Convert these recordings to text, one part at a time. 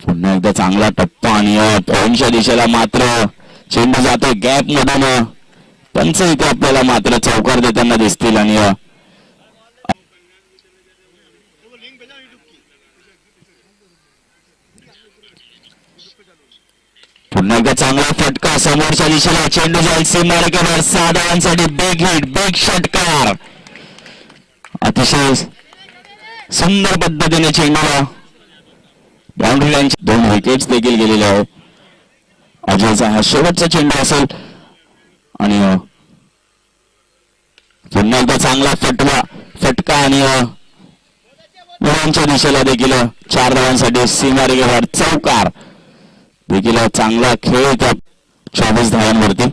पुन्हा एकदा चांगला टप्पा आणि पॉईंटच्या दिशेला मात्र चेंडू जातोय गॅप मधून. पंच इथे आपल्याला मात्र चौकार देताना दिसतील आणि पुन्हा एकदा चांगला फटका समोरच्या दिशेला चेंडू जाईल सीमारेखेवर 6 धावांसाठी बिग हिट बिग षटकार. अतिशय सुंदर पद्धतीने चेंडूला बाउंड्री लाईन 2 विकेट्स देखील गेलेले आहेत. अजयचा हा शेवटचा चेंडू असेल आणि पुन्हा एकदा चांगला फटका आणि मुलांच्या दिशेला देखील 4 धावांसाठी सीमारेखेवर चौकार. देखील चांगला खेळ त्या 24 धावांवरती.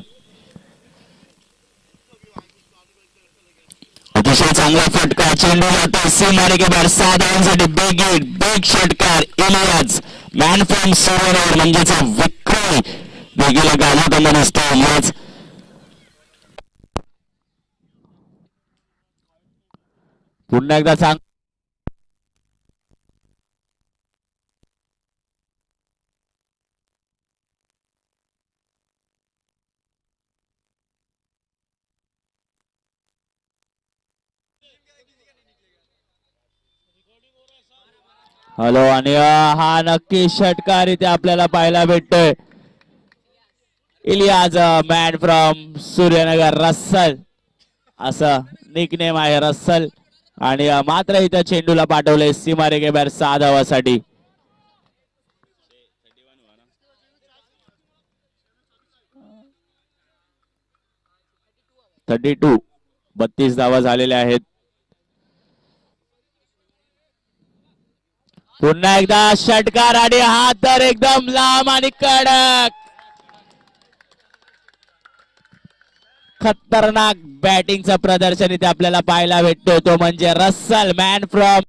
अतिशय चांगला फटका चेंडू जातो सीमारेखेवर 6 धावांसाठी बिग हिट बिग षटकार. इलियास मॅन फ्रॉम सुरेनगर म्हणजेच विक्रमी देखील गाजवताना दिसतो. इलियास पुन्हा एकदा सांग. हॅलो आणि हा नक्की षटकार इथे आपल्याला पाहायला भेटतोय. इलियास मॅन फ्रॉम सूर्यनगर रस्सल असं निकनेम आहे रस्सल आणि मात्र इथं चेंडूला पाठवले सीमारेखेवर 6 धावांसाठी. थर्टी 32 धावा झालेल्या आहेत. पुन्हा एकदा षटकार आणि हा तर एकदम लांब आणि कडक खतरनाक बॅटिंगचं प्रदर्शन इथे आपल्याला पाहायला भेटतो. तो म्हणजे रस्सल मॅन फ्रॉम